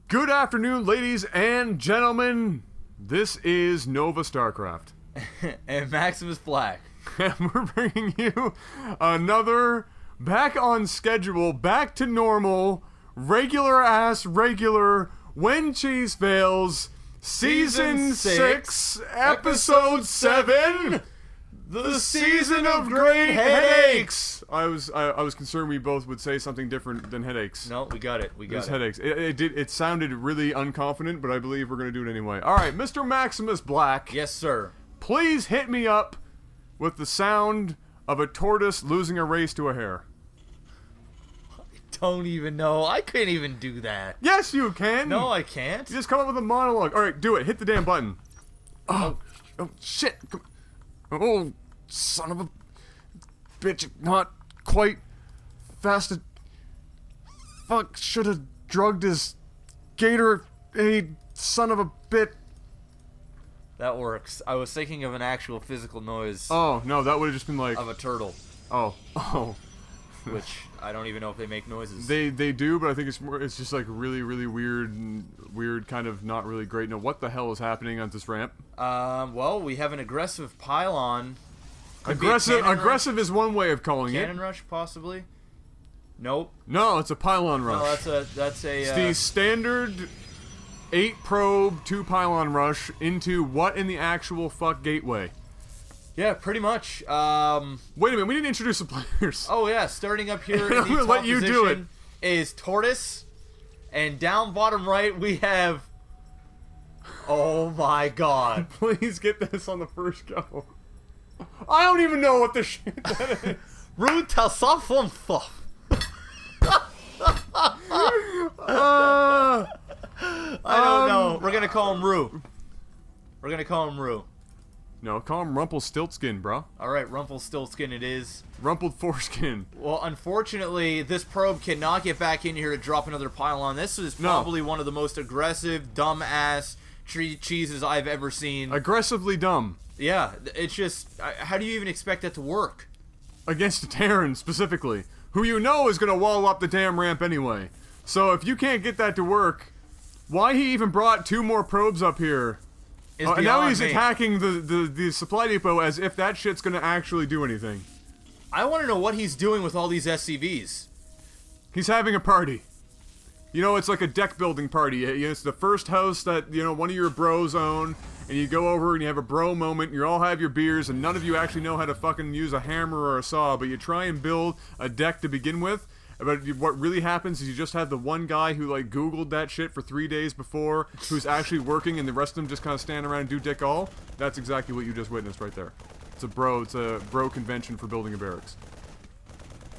Good afternoon, ladies and gentlemen. This is Nova StarCraft. And MaximusBlack. And we're bringing you another back on schedule, back to normal, regular, when cheese fails, Season 6, Episode 7, the Season of Great Headaches. I was concerned we both would say something different than headaches. No, we got it. Headaches. It sounded really unconfident, but I believe we're going to do it anyway. Alright, Mr. MaximusBlack. Yes, sir. Please hit me up with the sound of a tortoise losing a race to a hare. Don't even know. I can't even do that. Yes, you can. No, I can't. You just come up with a monologue. Alright, do it. Hit the damn button. Oh shit. Oh, son of a bitch. Not quite fast. Fuck, should have drugged his Gatorade, son of a bit. That works. I was thinking of an actual physical noise. Oh, no, that would have just been like... Of a turtle. Oh. Which, I don't even know if they make noises. They do, but I think it's just like really weird and kind of not really great. Now, what the hell is happening on this ramp? Well, we have an aggressive pylon. Aggressive is one way of calling it. Cannon rush, possibly? Nope. No, it's a pylon rush. No, that's a it's the standard 8 probe 2 pylon rush into what in the actual fuck gateway? Yeah, pretty much. Wait a minute, we need to introduce the players. Oh yeah, starting up here in the I'm gonna top let you do it. Is Tortoise, and down bottom right we have... Oh my god. Please get this on the first go. I don't even know what the shit that is. Ruta Safonfo. I don't know. We're gonna call him Rue. No, call him Rumpelstiltskin, bro. Alright, Rumpelstiltskin it is. Rumpled foreskin. Well, unfortunately, this probe cannot get back in here to drop another pylon. This is probably one of the most aggressive, dumb-ass cheeses I've ever seen. Aggressively dumb. Yeah, it's just... How do you even expect that to work? Against a Terran, specifically. Who you know is going to wall up the damn ramp anyway. So if you can't get that to work, why he even brought 2 more probes up here? And now he's attacking the supply depot as if that shit's gonna actually do anything. I want to know what he's doing with all these SCVs. He's having a party. You know, it's like a deck building party. It's the first house that, you know, one of your bros own, and you go over and you have a bro moment, you all have your beers, and none of you actually know how to fucking use a hammer or a saw, but you try and build a deck to begin with. But what really happens is you just have the one guy who, like, Googled that shit for 3 days before, who's actually working, and the rest of them just kind of stand around and do dick all. That's exactly what you just witnessed right there. It's a bro convention for building a barracks.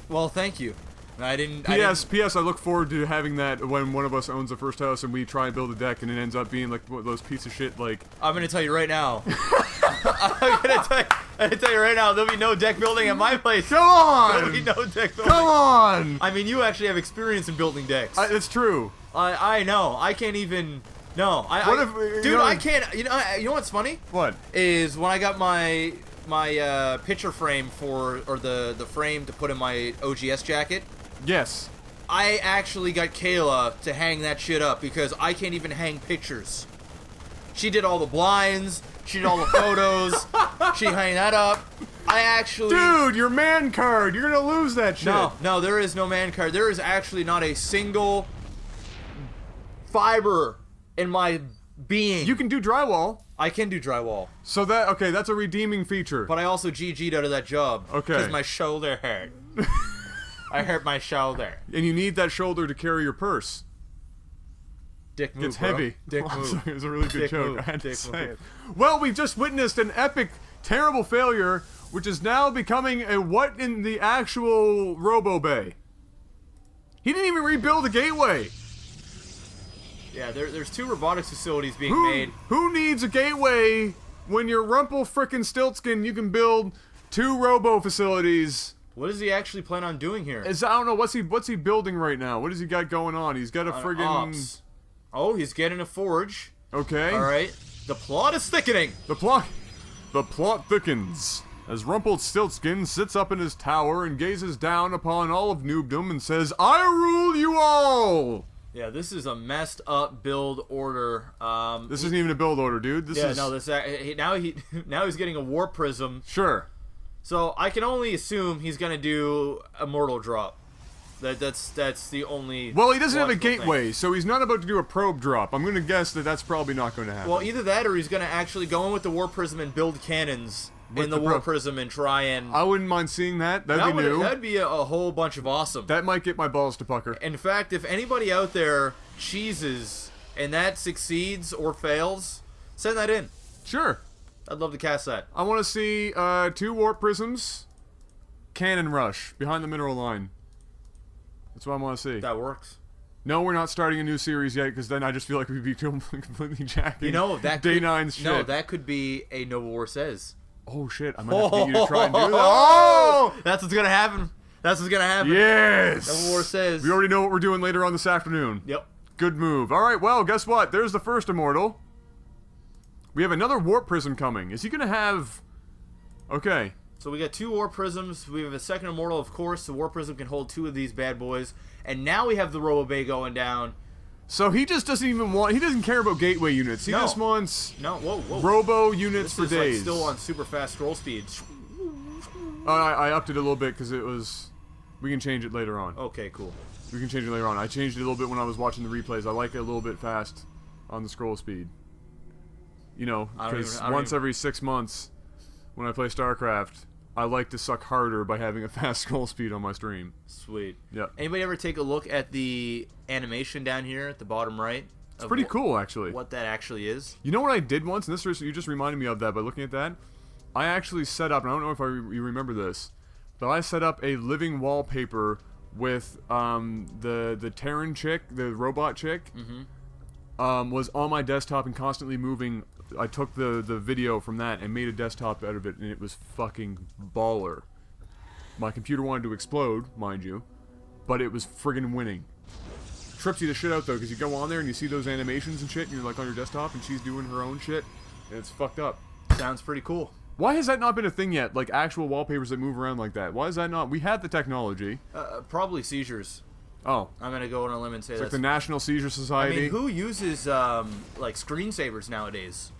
Well, thank you. P.S. I look forward to having that when one of us owns the first house and we try and build a deck and it ends up being like one of those piece of shit, like... I'm gonna tell you right now. I'm gonna tell you right now, there'll be no deck building at my place. Come on! There'll be no deck building. Come on! I mean, you actually have experience in building decks. It's true. I know. I can't even... No. I can't... You know what's funny? What? Is when I got my picture frame or the frame to put in my OGS jacket. Yes. I actually got Kayla to hang that shit up because I can't even hang pictures. She did all the blinds. She did all the photos. She hung that up. I actually... Dude, your man card. You're gonna lose that shit. No, there is no man card. There is actually not a single fiber in my being. You can do drywall. I can do drywall. So that's a redeeming feature. But I also GG'd out of that job. Okay. Because my shoulder hurt. I hurt my shoulder. And you need that shoulder to carry your purse. Dick move, It's heavy. Dick move. Sorry, it was a really good joke. Move. I had to Dick say move. it. Well, we've just witnessed an epic, terrible failure, which is now becoming a what in the actual Robo Bay. He didn't even rebuild the gateway. Yeah, there's 2 robotics facilities being made. Who needs a gateway when you're Rumpelstiltskin? You can build 2 Robo facilities. What does he actually plan on doing here? I don't know. What's he building right now? What has he got going on? He's got a friggin'... Ops. Oh, he's getting a forge. Okay. Alright. The plot is thickening. The plot thickens. As Rumpelstiltskin sits up in his tower and gazes down upon all of noobdom and says, "I rule you all!" Yeah, this is a messed up build order. This isn't even a build order, dude. This is... no. Now he's getting a Warp Prism. Sure. So I can only assume he's gonna do Immortal drop. That's the only. Well, he doesn't have a logical gateway, thing. so he's not about to do a probe drop. I'm gonna guess that that's probably not going to happen. Well, either that or he's gonna actually go in with the Warp Prism and build cannons With in the the Warp Prism and try and. I wouldn't mind seeing that. That'd be new. That'd be a whole bunch of awesome. That might get my balls to pucker. In fact, if anybody out there cheeses and that succeeds or fails, send that in. Sure. I'd love to cast that. I want to see 2 warp prisms, cannon rush behind the mineral line. That's what I want to see. That works. No, we're not starting a new series yet, because then I just feel like we'd be completely jacking. You know that Day could, 9's shit. No, that could be a Novawar says. Oh shit! I might have to get you to try and do that. Oh! That's what's gonna happen. That's what's gonna happen. Yes. Novawar says. We already know what we're doing later on this afternoon. Yep. Good move. All right. Well, guess what? There's the first immortal. We have another warp prism coming. Is he gonna have? Okay. So we got 2 Warp Prisms. We have a second Immortal, of course. The Warp Prism can hold 2 of these bad boys. And now we have the Robo Bay going down. So he just doesn't even want. He doesn't care about gateway units. He No. just wants Whoa. robo units This for is days. like still on super fast scroll speed. I upped it a little bit because it was. We can change it later on. Okay, cool. We can change it later on. I changed it a little bit when I was watching the replays. I like it a little bit fast on the scroll speed. You know, because once every 6 months, when I play StarCraft, I like to suck harder by having a fast scroll speed on my stream. Sweet. Yeah. Anybody ever take a look at the animation down here at the bottom right? It's pretty cool, actually. What that actually is? You know what I did once, and you just reminded me of that by looking at that? I actually set up, and I don't know if you remember this, but I set up a living wallpaper with the Terran chick, the robot chick, was on my desktop and constantly moving. I took the video from that and made a desktop out of it, and it was fucking baller. My computer wanted to explode, mind you, but it was friggin' winning. Trips you the shit out, though, because you go on there and you see those animations and shit, and you're like on your desktop, and she's doing her own shit, and it's fucked up. Sounds pretty cool. Why has that not been a thing yet? Like, actual wallpapers that move around like that. Why is that not? We had the technology. Probably seizures. Oh. I'm gonna go on a limb and say It's like that's... the National Seizure I Society. mean, who uses, like, screensavers nowadays?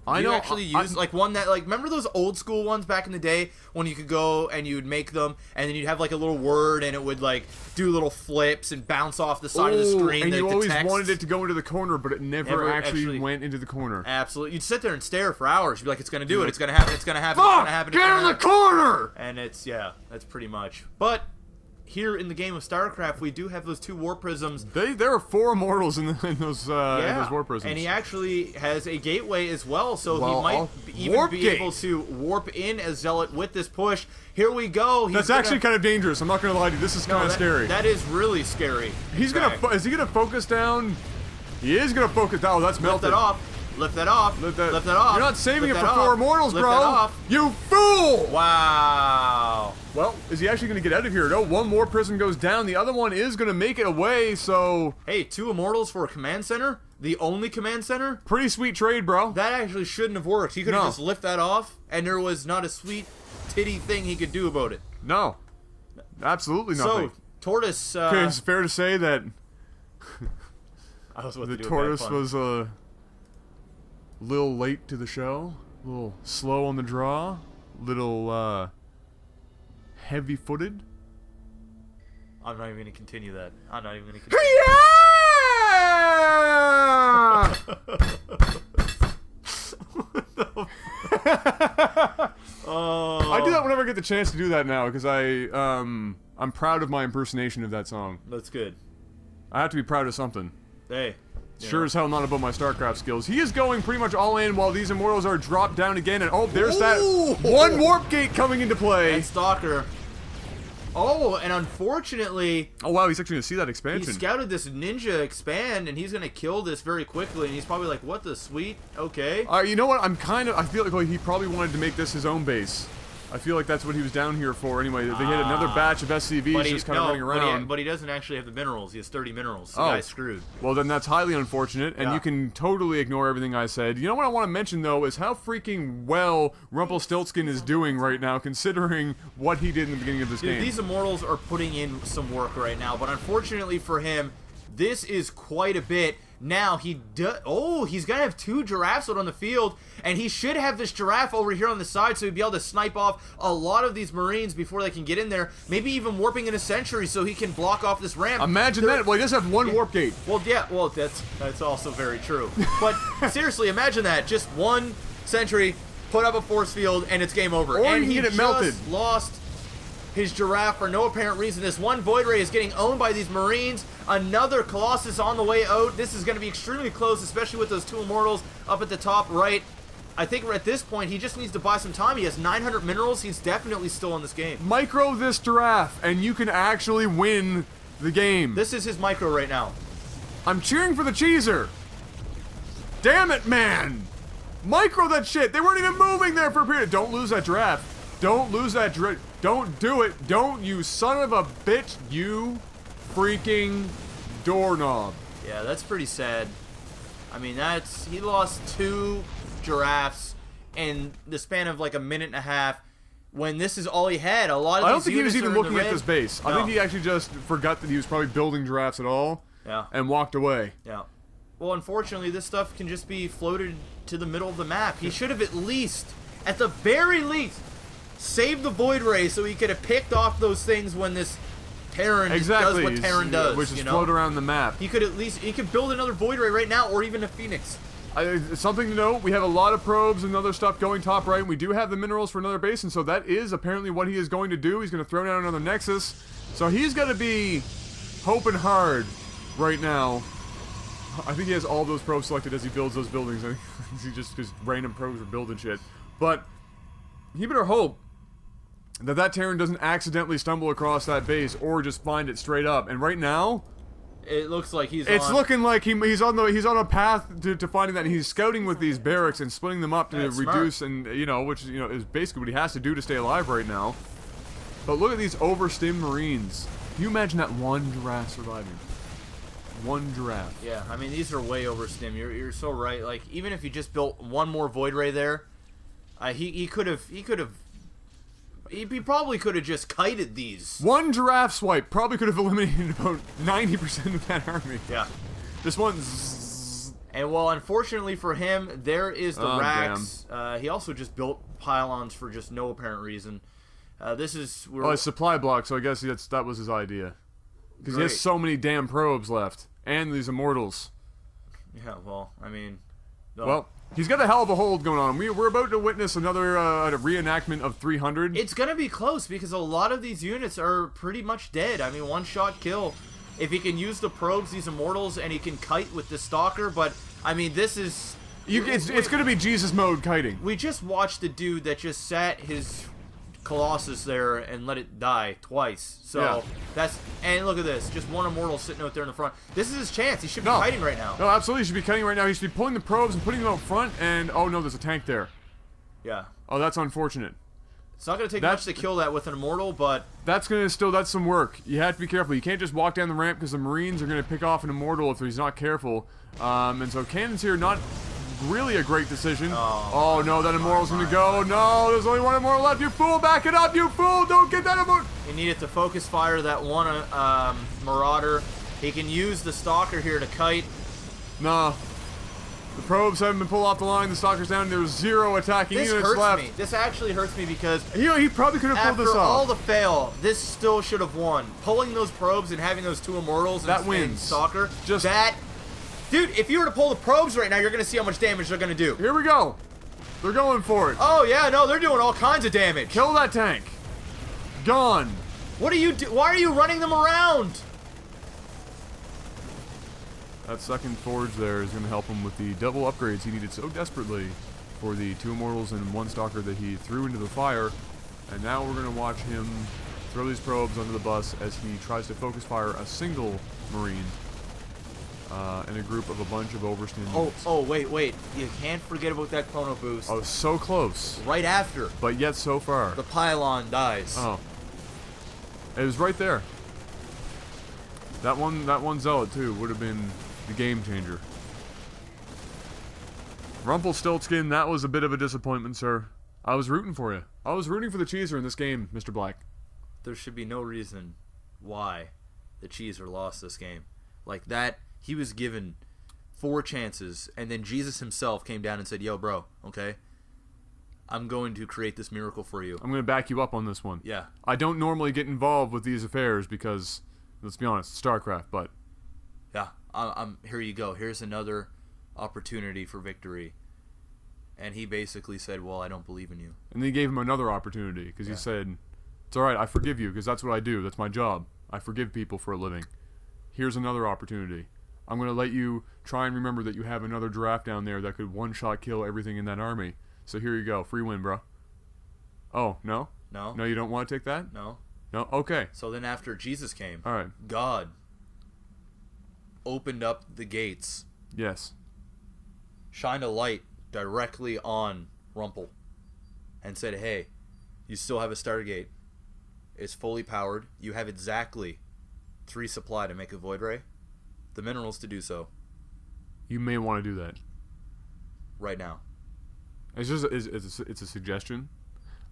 I know. You actually use like one that remember those old school ones back in the day when you could go and you would make them and then you'd have like a little word and it would like do little flips and bounce off the side of the screen. And you always text. wanted it to go into the corner, but it never actually went into the corner. Absolutely, you'd sit there and stare for hours. You'd be like, "It's gonna do it. It's gonna happen. It's gonna happen. It's gonna happen. Get in the corner!" And it's that's pretty much. But here in the game of StarCraft, we do have those 2 Warp Prisms. There are 4 immortals in those Warp Prisms. And he actually has a gateway as well, so Well, he might even be able to warp in as Zealot with this push. Here we go. That's actually kind of dangerous. I'm not gonna lie to you. This is kind of scary. That is really scary. Is he gonna focus down? He is gonna focus down. Oh, that's melted. Lift that off. Lift that off. Lift that off. You're not saving it Lift for that 4 off. immortals, Lift bro. that off. You fool! Wow. Well, is he actually going to get out of here? No, 1 more prison goes down. The other one is going to make it away, so... Hey, 2 immortals for a command center? The only command center? Pretty sweet trade, bro. That actually shouldn't have worked. He could have just lifted that off, and there was not a sweet titty thing he could do about it. No. Absolutely nothing. So, Tortoise... okay, it's fair to say that I was about the to do Tortoise was a little late to the show, a little slow on the draw, a little heavy-footed. I'm not even going to continue that. I'm not even going to continue. I do that whenever I get the chance to do that now, because I'm proud of my impersonation of that song. That's good. I have to be proud of something. Hey. Sure as hell not about my StarCraft skills. He is going pretty much all in while these immortals are dropped down again, and oh, there's that 1 warp gate coming into play. And Stalker. Oh, and unfortunately... Oh, wow, he's actually going to see that expansion. He scouted this ninja expand, and he's going to kill this very quickly, and he's probably like, what the sweet? Okay. You know what? I feel like he probably wanted to make this his own base. I feel like that's what he was down here for anyway. They had another batch of SCVs just kind of running around. But he doesn't actually have the minerals. He has 30 minerals. The guy's screwed. Well, then that's highly unfortunate, and you can totally ignore everything I said. You know what I want to mention, though, is how freaking well Rumpelstiltskin is doing right now, considering what he did in the beginning of this game. These immortals are putting in some work right now, but unfortunately for him, This is quite a bit. Now, he's going to have 2 giraffes out on the field, and he should have this giraffe over here on the side so he'd be able to snipe off a lot of these Marines before they can get in there, maybe even warping in a sentry so he can block off this ramp. Imagine that. Well, he does have 1 warp gate. Well, yeah, well, that's also very true. But seriously, imagine that. Just 1 sentry, put up a force field, and it's game over. Or and you he get it just melted. Lost his giraffe for no apparent reason. This 1 Void Ray is getting owned by these Marines. Another Colossus on the way out. This is going to be extremely close, especially with those 2 Immortals up at the top right. I think at this point, he just needs to buy some time. He has 900 minerals. He's definitely still in this game. Micro this giraffe, and you can actually win the game. This is his micro right now. I'm cheering for the cheeser. Damn it, man. Micro that shit. They weren't even moving there for a period. Don't lose that giraffe. Don't lose that giraffe. Don't do it. Don't, you son of a bitch. You freaking doorknob. Yeah, that's pretty sad. I mean, he lost 2 giraffes in the span of like a minute and a half when this is all he had. A lot of I don't think he was even looking at this base. No. I think he actually just forgot that he was probably building giraffes at all. Yeah. And walked away. Yeah. Well, unfortunately, this stuff can just be floated to the middle of the map. He should have at the very least, saved the Void Ray so he could have picked off those things when this Terran does what Terran does. Which is float around the map. He could build another Void Ray right now, or even a Phoenix. Something to note, we have a lot of probes and other stuff going top right, and we do have the minerals for another base, and so that is apparently what he is going to do. He's going to throw down another Nexus. So he's going to be hoping hard right now. I think he has all those probes selected as he builds those buildings. I think because random probes are building shit. But he better hope that Terran doesn't accidentally stumble across that base or just find it straight up. And right now, it looks like looking like he's on a path to finding that. And he's scouting with these barracks and splitting them up to reduce smart. And which is basically what he has to do to stay alive right now. But look at these overstim Marines. Can you imagine that 1 giraffe surviving? 1 giraffe. Yeah, I mean, these are way overstim. You're so right. Like, even if he just built 1 more Void Ray there, he probably could have just kited these. 1 giraffe swipe probably could have eliminated about 90% of that army. Yeah. This one. And well, unfortunately for him, there is the racks. He also just built pylons for just no apparent reason. This is a supply block, so I guess that was his idea. Because he has so many damn probes left. And these Immortals. Yeah, well, I mean... Well, he's got a hell of a hold going on. We're about to witness another reenactment of 300. It's going to be close, because a lot of these units are pretty much dead. I mean, 1-shot kill. If he can use the probes, these Immortals, and he can kite with the Stalker, but, I mean, this is... It's going to be Jesus mode kiting. We just watched the dude that just sat his Colossus there and let it die twice. So and look at this, just 1 Immortal sitting out there in the front. This is his chance. He should be kiting right now. No, absolutely, he should be kiting right now. He should be pulling the probes and putting them out front. And oh no, there's a tank there. Yeah. Oh, that's unfortunate. It's not going to take much to kill that with an Immortal, but that's some work. You have to be careful. You can't just walk down the ramp because the Marines are going to pick off an Immortal if he's not careful. And so cannons here, not really a great decision. Oh no, that Immortal's gonna go. No, there's only 1 Immortal left. You fool, back it up, you fool! Don't get that Immortal. He needed to focus fire that 1 Marauder. He can use the Stalker here to kite. Nah. The probes haven't been pulled off the line. The Stalker's down. There's 0 attacking units left. Me. This actually hurts me because he probably could have pulled this off. After all the fail, this still should have won. Pulling those probes and having those 2 Immortals and Stalker. Dude, if you were to pull the probes right now, you're going to see how much damage they're going to do. Here we go. They're going for it. Oh, yeah, no, they're doing all kinds of damage. Kill that tank. Gone. What are you why are you running them around? That second forge there is going to help him with the double upgrades he needed so desperately for the 2 Immortals and 1 Stalker that he threw into the fire. And now we're going to watch him throw these probes under the bus as he tries to focus fire a single Marine. In a group of a bunch of overstand units. Oh, wait. You can't forget about that chrono boost. Oh, so close. Right after. But yet so far. The pylon dies. Oh. It was right there. That one Zealot, too, would have been the game changer. Rumpelstiltskin, that was a bit of a disappointment, sir. I was rooting for you. I was rooting for the Cheeser in this game, Mr. Black. There should be no reason why the Cheeser lost this game. Like that, he was given 4 chances, and then Jesus himself came down and said, yo, bro, okay, I'm going to create this miracle for you. I'm going to back you up on this one. Yeah. I don't normally get involved with these affairs because, let's be honest, StarCraft, but... Yeah, I'm here you go. Here's another opportunity for victory. And he basically said, well, I don't believe in you. And they gave him another opportunity because he said, it's alright, I forgive you because that's what I do. That's my job. I forgive people for a living. Here's another opportunity. I'm going to let you try and remember that you have another giraffe down there that could one-shot kill everything in that army. So here you go. Free win, bro. Oh, no? No. No, you don't want to take that? No. No? Okay. So then after Jesus came, All right. God opened up the gates. Yes. Shined a light directly on Rumpel and said, hey, you still have a starter gate. It's fully powered. You have exactly 3 supply to make a void ray. The minerals to do so. You may want to do that. Right now. It's just it's a suggestion.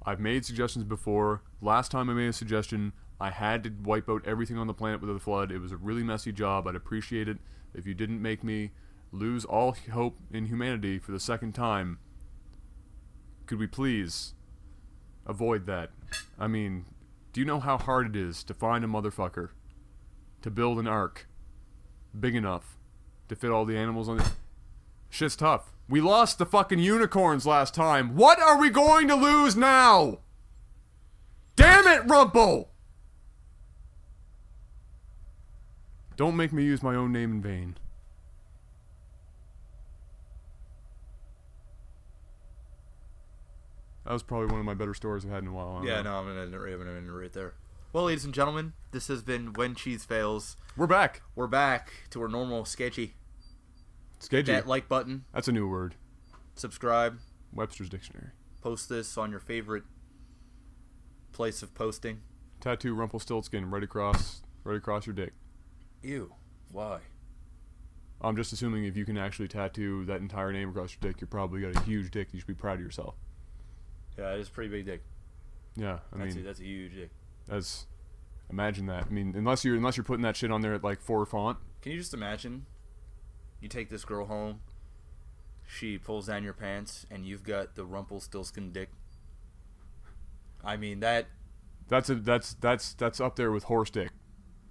I've made suggestions before. Last time I made a suggestion, I had to wipe out everything on the planet with a flood. It was a really messy job. I'd appreciate it if you didn't make me lose all hope in humanity for the second time. Could we please avoid that? I mean, do you know how hard it is to find a motherfucker to build an ark big enough to fit all the animals on it? Shit's tough. We lost the fucking unicorns last time. What are we going to lose now? Damn it, Rumple! Don't make me use my own name in vain. That was probably one of my better stories I've had in a while. Yeah, no, I'm going to narrate there. Well, ladies and gentlemen, this has been When Cheese Fails. We're back. We're back to our normal sketchy. Sketchy. That like button. That's a new word. Subscribe. Webster's Dictionary. Post this on your favorite place of posting. Tattoo Rumpelstiltskin right across your dick. Ew. Why? I'm just assuming if you can actually tattoo that entire name across your dick, you probably got a huge dick. You should be proud of yourself. Yeah, it is a pretty big dick. Yeah, I mean that's a huge dick. Imagine that. I mean, unless you're putting that shit on there at like 4 font. Can you just imagine? You take this girl home, she pulls down your pants, and you've got the Rumpelstiltskin dick. I mean that's up there with horse dick.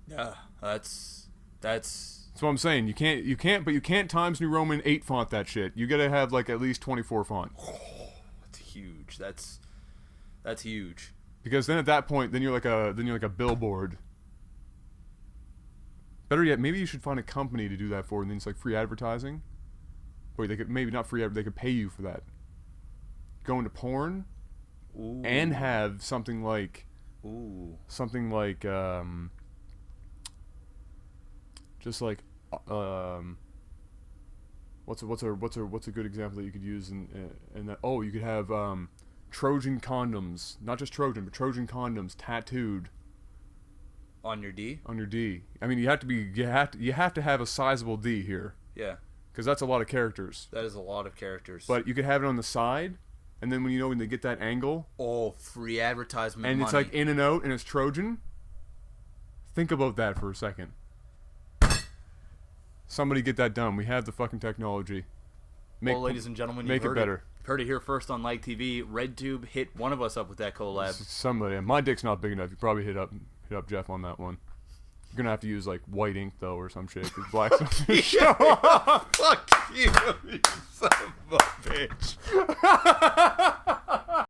Yeah, that's what I'm saying. You can't Times New Roman 8 font that shit. You gotta have like at least 24 font. That's huge. That's huge. Because then at that point, then you're like a billboard. Better yet, maybe you should find a company to do that for, and then it's like free advertising. Wait, they could maybe not free. They could pay you for that. Go into porn, Ooh. and have something like, just like, what's a good example that you could use in that? Oh, you could have Trojan condoms, not just Trojan, but Trojan condoms tattooed on your D. On your D. I mean, you have to have a sizable D here. Yeah. Because that's a lot of characters. That is a lot of characters. But you could have it on the side, and then when they get that angle. Oh, free advertisement and money. It's like in and out, and it's Trojan. Think about that for a second. Somebody get that done. We have the fucking technology. Well, ladies and gentlemen, make it better. Heard it here first on LAGTV. RedTube hit one of us up with that collab. Somebody. My dick's not big enough. You probably hit up Jeff on that one. You're gonna have to use like white ink though, or some shit. Cause black Fuck you, you son of a bitch.